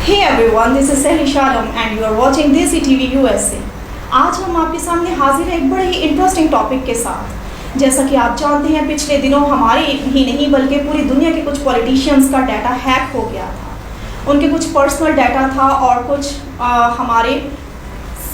Hey everyone, this is Sahli Shalom and you are watching Desi TV USA। आज हम आपके सामने हाजिर हैं एक बड़े ही इंटरेस्टिंग टॉपिक के साथ। जैसा कि आप जानते हैं, पिछले दिनों हमारे ही नहीं बल्कि पूरी दुनिया के कुछ पॉलिटिशियंस का डाटा हैक हो गया था। उनके कुछ पर्सनल डाटा था और कुछ हमारे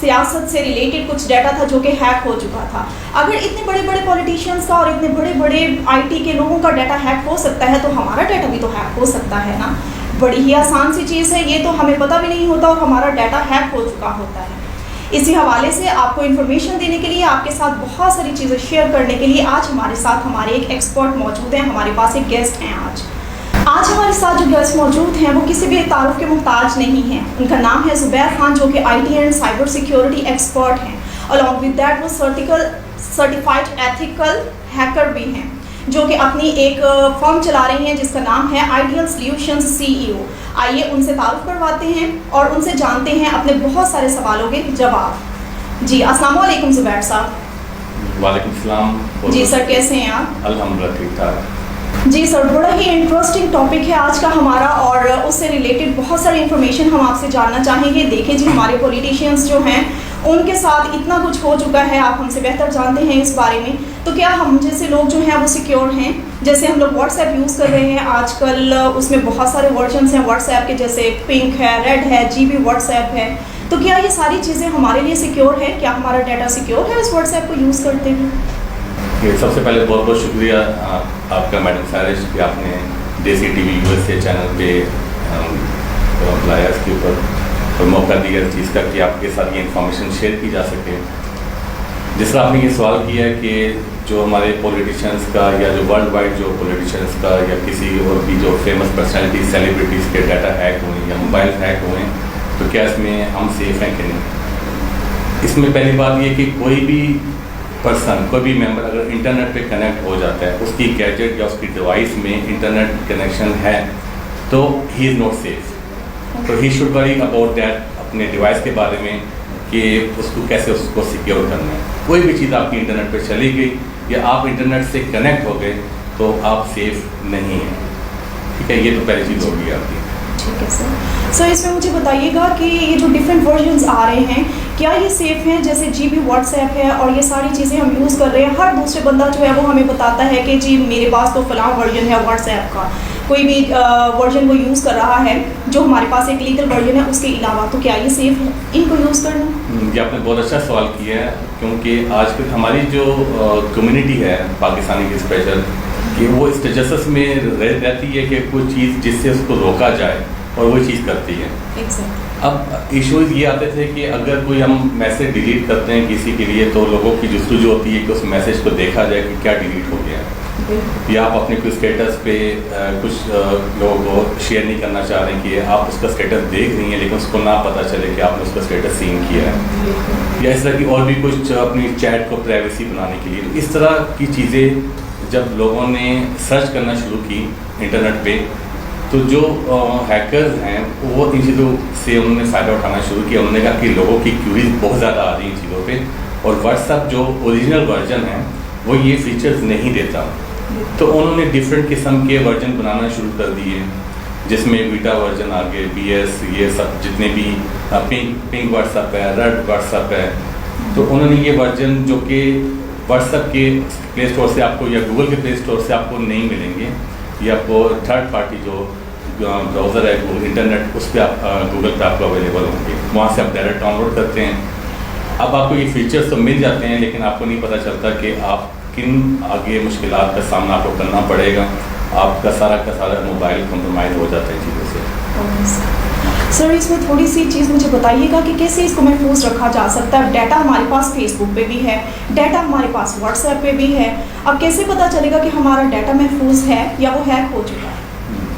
सियासत से रिलेटेड कुछ डाटा था जो कि हैक हो चुका था। अगर इतने बड़े बड़े पॉलिटिशियंस का और इतने बड़े बड़े IT के लोगों का डाटा हैक हो सकता है तो हमारा डाटा भी तो हैक हो सकता है ना। बड़ी ही आसान सी चीज़ है, ये तो हमें पता भी नहीं होता और हमारा डाटा हैक हो चुका होता है। इसी हवाले से आपको इन्फॉर्मेशन देने के लिए, आपके साथ बहुत सारी चीज़ें शेयर करने के लिए आज हमारे साथ हमारे एक एक्सपर्ट मौजूद हैं। हमारे पास एक गेस्ट हैं। आज हमारे साथ जो गेस्ट मौजूद हैं वो किसी भी तारुफ के मुहताज नहीं हैं। उनका नाम है ज़ुबैर खान, जो कि IT and cyber security expert हैं। अलॉन्ग विद दैट वो सर्टिफाइड एथिकल हैकर भी हैं, जो कि अपनी एक फर्म चला रही हैं जिसका नाम है आइडियल सॉल्यूशंस CEO। आइए उनसे तारुफ करवाते हैं और उनसे जानते हैं अपने बहुत सारे सवालों के जवाब। जी, अस्सलाम वालेकुम ज़ुबैर साहब। वालेकुम सलाम। जी सर, कैसे हैं आप? अल्हम्दुलिल्लाह ठीक ठाक। जी सर, बड़ा ही इंटरेस्टिंग टॉपिक है आज का हमारा और उससे रिलेटेड बहुत सारी इन्फॉर्मेशन हम आपसे जानना चाहेंगे। देखिए जी, हमारे पॉलिटिशियंस जो हैं उनके साथ इतना कुछ हो चुका है, आप हमसे बेहतर जानते हैं इस बारे में। तो क्या हम जैसे लोग जो हैं वो सिक्योर हैं? जैसे हम लोग व्हाट्सएप यूज़ कर रहे हैं आजकल, उसमें बहुत सारे वर्जन्स हैं व्हाट्सएप के, जैसे पिंक है, रेड है, GB व्हाट्सएप है। तो क्या ये सारी चीज़ें हमारे लिए सिक्योर है? क्या हमारा डाटा सिक्योर है इस व्हाट्सएप को यूज़ करते हुए? सबसे पहले बहुत बहुत शुक्रिया आपका मैडम सारिश कि आपने देसी TV USA चैनल पे बुलाया इसके ऊपर और मौका दिया इस चीज़ का कि आपके साथ ये इन्फॉर्मेशन शेयर की जा सके। जिस तरह आपने ये सवाल किया है कि जो हमारे पॉलिटिशियंस का या जो वर्ल्ड वाइड जो पॉलिटिशियंस का या किसी और भी जो फेमस पर्सनैलिटी सेलिब्रिटीज़ के डाटा हैक हुए या मोबाइल हैक हुए, तो क्या इसमें हम सेफ हैं कि नहीं? इसमें पहली बात ये कि कोई भी पर्सन, कोई भी मेंबर अगर इंटरनेट पे कनेक्ट हो जाता है, उसकी गैजेट या उसकी डिवाइस में इंटरनेट कनेक्शन है, तो ही इज़ नॉट सेफ। तो he should worry about that, अपने डिवाइस के बारे में कि उसको कैसे उसको सिक्योर करना है। कोई भी चीज़ आपकी इंटरनेट पे चली गई या आप इंटरनेट से कनेक्ट हो गए तो आप सेफ नहीं हैं। ठीक है, ये तो पहली चीज़ होगी आपकी। ठीक है सर। इसमें मुझे बताइएगा कि ये जो डिफरेंट वर्जन्स आ रहे हैं, क्या ये सेफ़ हैं? जैसे GB व्हाट्सएप है और ये सारी चीज़ें हम यूज़ कर रहे हैं, हर दूसरे बंदा जो है वो हमें बताता है कि जी मेरे पास तो फलां वर्जन है व्हाट्सएप का, कोई भी वर्जन वो यूज़ कर रहा है जो हमारे पास एक लीगल वर्जन है उसके अलावा। तो क्या ये सेफ़ है इनको यूज़ करना? ये आपने बहुत अच्छा सवाल किया है, क्योंकि आजकल हमारी जो कम्युनिटी है पाकिस्तानी की स्पेशल, कि वो इस तजस्सुस में रहती है कि कोई चीज़ जिससे उसको रोका जाए और वो चीज़ करती है। अब इशूज़ ये आते थे कि अगर कोई हम मैसेज डिलीट करते हैं किसी के लिए, तो लोगों की जुस्तजू होती है कि उस मैसेज को देखा जाए कि क्या डिलीट हो गया है, या आप अपने कोई स्टेटस पे कुछ लोगों को शेयर नहीं करना चाह रहे हैं कि आप उसका स्टेटस देख रही हैं लेकिन उसको ना पता चले कि आपने उसका स्टेटस सीन किया है, या इस तरह की और भी कुछ अपनी चैट को प्राइवेसी बनाने के लिए। तो इस तरह की चीज़ें जब लोगों ने सर्च करना शुरू की इंटरनेट पे, तो जो हैकर्स हैं वो इन चीज़ों से उन्होंने फ़ायदा उठाना शुरू किया। उन्होंने कहा कि लोगों की क्यूरीज बहुत ज़्यादा आ रही हैं चीज़ों पे, और व्हाट्सएप जो ओरिजिनल वर्जन है वो ये फीचर्स नहीं देता। तो उन्होंने डिफरेंट किस्म के वर्जन बनाना शुरू कर दिए, जिसमें बीटा वर्जन आ गए, BS, ये सब जितने भी पिंक व्हाट्सएप है, रेड व्हाट्सएप है। तो उन्होंने ये वर्जन जो कि व्हाट्सएप के प्ले स्टोर से आपको या गूगल के प्ले स्टोर से आपको नहीं मिलेंगे, या आपको थर्ड पार्टी जो ब्राउज़र है गूगल इंटरनेट, उस पर आप गूगल पे आपको अवेलेबल होंगे, वहाँ से आप डायरेक्ट डाउनलोड करते हैं। अब आपको ये फीचर्स तो मिल जाते हैं लेकिन आपको नहीं पता चलता कि आप किन आगे मुश्किलात का सामना आपको करना पड़ेगा। आपका सारा मोबाइल कंप्रोमाइज़ हो जाता है चीज़ों से। सर, इसमें थोड़ी सी चीज़ मुझे बताइएगा कि कैसे इसको महफूज रखा जा सकता है। डाटा हमारे पास फेसबुक पे भी है, डाटा हमारे पास व्हाट्सएप पे भी है। अब कैसे पता चलेगा कि हमारा डाटा महफूज है या वो हैक हो चुका है?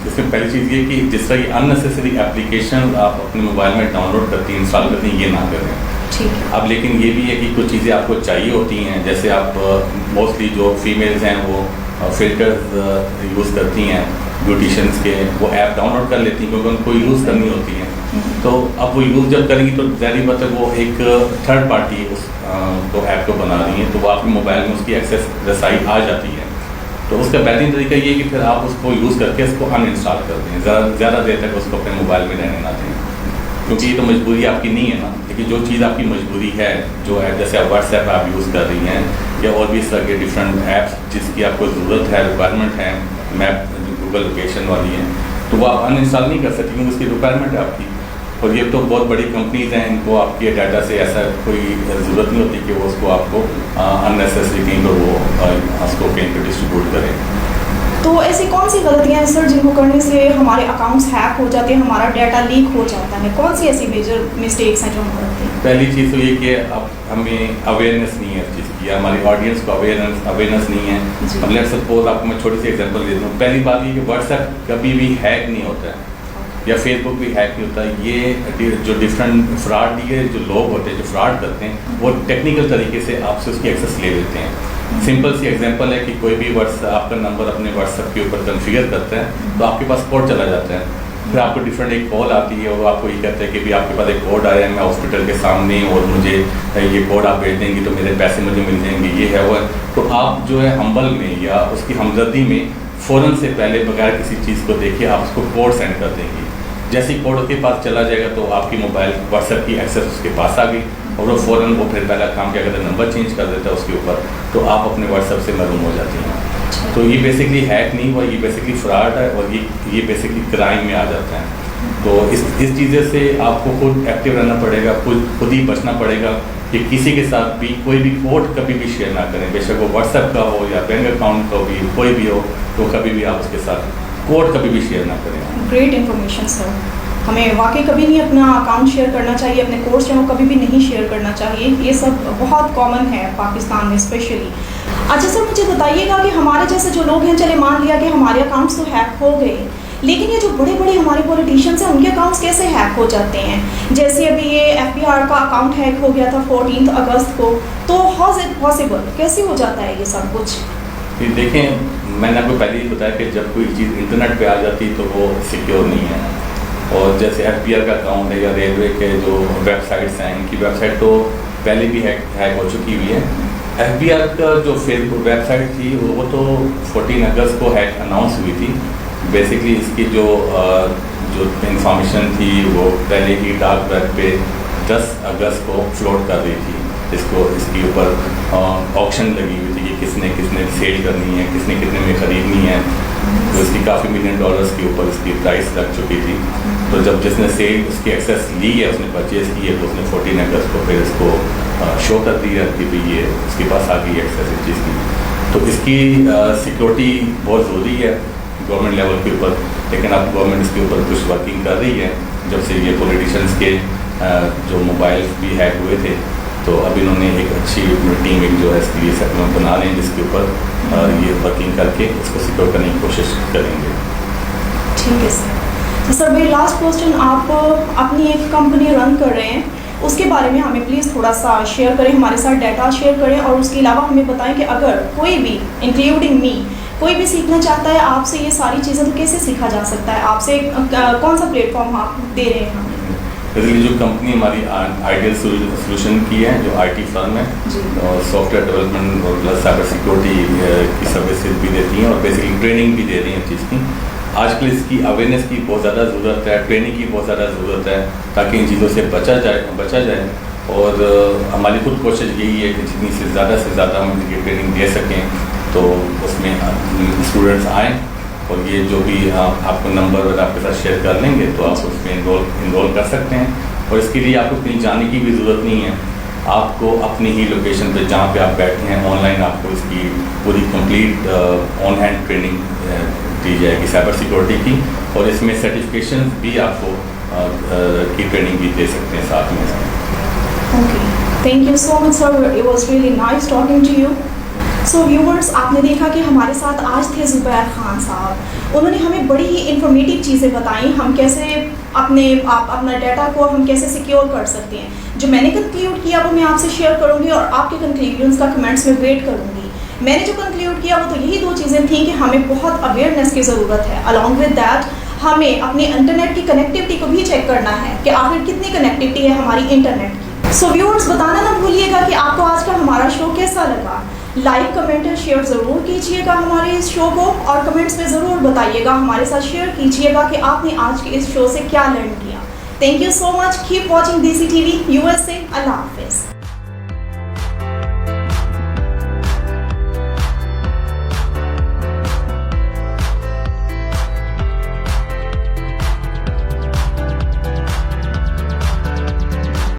इसमें पहली चीज़ ये कि जिस तरह अननेसेसरी एप्लीकेशन आप अपने मोबाइल में डाउनलोड करती हैं, इंस्टॉल करती हैं, ये ना करें। ठीक है। अब लेकिन ये भी है कि कुछ चीज़ें आपको चाहिए होती हैं, जैसे आप मोस्टली जो फीमेल्स हैं वो फिल्टर्स यूज़ करती हैं ब्यूटिशियंस के, वो ऐप डाउनलोड कर लेती हैं क्योंकि उनको यूज़ करनी होती है। तो अब वो यूज़ जब करेंगी तो ज़ाहिर बात है वो एक थर्ड पार्टी उस तो ऐप को बना रही हैं, तो वो आपके मोबाइल में उसकी एक्सेस रसाई आ जाती है। तो उसका बेहतरीन तरीका ये है कि फिर आप उसको यूज़ करके इसको अनइंस्टॉल कर दें, ज़्यादा देर तक उसको अपने मोबाइल में रहने ना दें। क्योंकि ये तो मजबूरी आपकी नहीं है ना। लेकिन जो चीज़ आपकी मजबूरी है, जो है जैसे आप व्हाट्सएप आप यूज़ कर रही हैं या और भी इस तरह के डिफरेंट ऐप्स जिसकी आपको ज़रूरत है, रिक्वायरमेंट है, मैप गूगल लोकेशन वाली है, तो वो आप अनइंस्टॉल नहीं कर सकती क्योंकि उसकी रिक्वायरमेंट है आपकी। और ये तो बहुत बड़ी कंपनीज हैं, इनको आपके डाटा से ऐसा कोई ज़रूरत नहीं होती कि वो उसको आपको अननेसेसरी कहीं पर वो उसको कहीं पर डिस्ट्रीब्यूट करें। तो ऐसी कौन सी गलतियां हैं सर जिनको करने से हमारे अकाउंट्स हैक हो जाते हैं, हमारा डाटा लीक हो जाता है? कौन सी ऐसी मेजर मिस्टेक्स हैं जो हम करते हैं? पहली चीज़ तो ये कि अब हमें अवेयरनेस नहीं है इस चीज़ की, या हमारी ऑडियंस को अवेयरनेस नहीं है। अब लेट्स सपोज आपको मैं छोटी सी एग्जांपल दे दूँ। पहली बात ये कि व्हाट्सएप कभी भी हैक नहीं होता है या फेसबुक भी हैक नहीं होता। ये जो डिफरेंट फ्रॉड, ये जो लोग होते हैं जो फ्रॉड करते हैं, वो टेक्निकल तरीके से आपसे उसकी एक्सेस ले लेते हैं। सिंपल सी एग्जांपल है कि कोई भी आपका नंबर अपने व्हाट्सएप के ऊपर कॉन्फ़िगर करता है तो आपके पास कोड चला जाता है। फिर आपको डिफरेंट एक कॉल आती है और आपको ये कहते हैं कि भी आपके पास एक कोड आया है, मैं हॉस्पिटल के सामने और मुझे ये कोड आप भेज देंगी तो मेरे पैसे मुझे मिल जाएंगे, ये है वो है। तो आप जो है हम्बल में या उसकी हमदर्दी में फ़ौरन से पहले बगैर किसी चीज़ को देखे आप उसको कोड सेंड कर देंगी। जैसे ही कोड उसके पास चला जाएगा तो आपकी मोबाइल व्हाट्सएप की एक्सेस उसके पास आ गई और वो फ़ौरन वो फिर पहला काम क्या करता है, नंबर चेंज कर देता है उसके ऊपर, तो आप अपने व्हाट्सएप से महरूम हो जाती हैं। तो ये बेसिकली हैक नहीं हुआ, ये बेसिकली फ्रॉड है और ये बेसिकली क्राइम में आ जाता है। तो इस चीज़ें से आपको खुद एक्टिव रहना पड़ेगा, खुद ही बचना पड़ेगा कि किसी के साथ भी कोई भी कोड कभी भी शेयर ना करें, बेशक वो व्हाट्सएप का हो या बैंक अकाउंट का भी कोई भी हो, तो कभी भी आप उसके साथ कोड कभी भी शेयर ना करें। Great information sir. हमें वाकई कभी नहीं अपना अकाउंट शेयर करना चाहिए, अपने कोड्स जो कभी भी नहीं शेयर करना चाहिए। ये सब बहुत कॉमन है पाकिस्तान में स्पेशली। अच्छा सर, मुझे बताइएगा कि हमारे जैसे जो लोग हैं, चले मान लिया कि हमारे अकाउंट्स तो हैक हो गए, लेकिन ये जो बड़े बड़े हमारे पॉलिटिशियंस हैं उनके अकाउंट्स कैसे हैक हो जाते हैं? जैसे अभी ये FBR का अकाउंट हैक हो गया था 14 अगस्त को, तो हाउ इज इट पॉसिबल, कैसे हो जाता है ये सब कुछ? देखें, मैंने आपको पहले ही बताया कि जब कोई चीज़ इंटरनेट पे आ जाती है तो वो सिक्योर नहीं है। और जैसे FBR का अकाउंट है या रेलवे के जो वेबसाइट्स हैं, इनकी वेबसाइट तो पहले भी हैक हो चुकी हुई है। FBR का जो फेसबुक वेबसाइट थी वो तो 14 अगस्त को हैक अनाउंस हुई थी। बेसिकली इसकी जो इंफॉर्मेशन थी वो पहले ही डार्क वेब पे 10 अगस्त को फ्लोट कर रही थी। इसके ऊपर ऑक्शन लगी हुई थी कि किसने सेल करनी है, किसने कितने में ख़रीदनी है। तो इसकी काफ़ी $1 मिलियन के ऊपर इसकी प्राइस लग चुकी थी। तो जब जिसने सेल उसकी एक्सेस ली है, उसने परचेज़ की है, तो उसने 14 अगस्त को फिर इसको शो कर दिया कि भाई ये उसके पास आ गई एक्सेस इस चीज़ की। तो इसकी सिक्योरिटी बहुत ज़रूरी है गवर्नमेंट लेवल के ऊपर, लेकिन अब गवर्नमेंट इसके ऊपर कुछ वर्किंग कर रही है। जब से ये पॉलिटिशियंस के जो मोबाइल भी हैक हुए थे, तो अब इन्होंने एक अच्छी टीम जो है इसके लिए सेटलमेंट बना रहे हैं, जिसके ऊपर ये वर्किंग करके इसको सिक्योर करने की कोशिश करेंगे। ठीक है सर। तो सर मेरी लास्ट क्वेश्चन, आप अपनी एक कंपनी रन कर रहे हैं, उसके बारे में हमें प्लीज़ थोड़ा सा शेयर करें, हमारे साथ डाटा शेयर करें, और उसके अलावा हमें बताएं कि अगर कोई भी इंक्लूडिंग मी कोई भी सीखना चाहता है आपसे ये सारी चीज़ें, तो कैसे सीखा जा सकता है आपसे? कौन सा प्लेटफॉर्म आप दे रहे हैं हमें? बेसिकली जो कंपनी हमारी आइडियल सोल्यूशन की है, जो IT फर्म है, और सॉफ्टवेयर डेवलपमेंट और प्लस साइबर सिक्योरिटी की सर्विसेज भी देती हैं और बेसिकली ट्रेनिंग भी दे रही हैं चीज़ की। आजकल इसकी अवेयरनेस की बहुत ज़्यादा ज़रूरत है, ट्रेनिंग की बहुत ज़्यादा ज़रूरत है, ताकि इन चीज़ों से बचा जाए। और हमारी खुद कोशिश यही है कि जितनी से ज़्यादा हम ये ट्रेनिंग दे सकें, तो उसमें स्टूडेंट्स आएँ और ये जो भी आपको नंबर अगर आपके साथ शेयर कर लेंगे तो आप उसमें इनरोल कर सकते हैं। और इसके लिए आपको कहीं जाने की भी ज़रूरत नहीं है, आपको अपनी ही लोकेशन पे जहाँ पे आप बैठे हैं ऑनलाइन आपको इसकी पूरी कंप्लीट ऑन हैंड ट्रेनिंग दी जाएगी साइबर सिक्योरिटी की, और इसमें सर्टिफिकेशन भी आपको की ट्रेनिंग भी दे सकते हैं साथ में। Okay, thank you so much sir, it was really nice talking to you. So viewers, आपने देखा कि हमारे साथ आज थे ज़ुबैर खान साहब। उन्होंने हमें बड़ी ही इन्फॉर्मेटिव चीज़ें बताई, हम कैसे अपना डाटा को हम कैसे सिक्योर कर सकते हैं। जो मैंने कंक्लूड किया वो मैं आपसे शेयर करूंगी और आपके कंक्लूजन्स का कमेंट्स में वेट करूंगी। मैंने जो कंक्लूड किया वो तो यही 2 चीज़ें थी कि हमें बहुत अवेयरनेस की ज़रूरत है। अलॉन्ग विद दैट हमें अपने इंटरनेट की कनेक्टिविटी को भी चेक करना है कि आखिर कितनी कनेक्टिविटी है हमारी इंटरनेट की। सो व्यूअर्स, बताना ना भूलिएगा कि आपको आज का हमारा शो कैसा लगा। लाइक, कमेंट और शेयर ज़रूर कीजिएगा हमारे इस शो को, और कमेंट्स में ज़रूर बताइएगा, हमारे साथ शेयर कीजिएगा कि आपने आज के इस शो से क्या लर्न किया। Thank you so much, keep watching देसी टीवी यूएसए। अल्लाह हाफिज।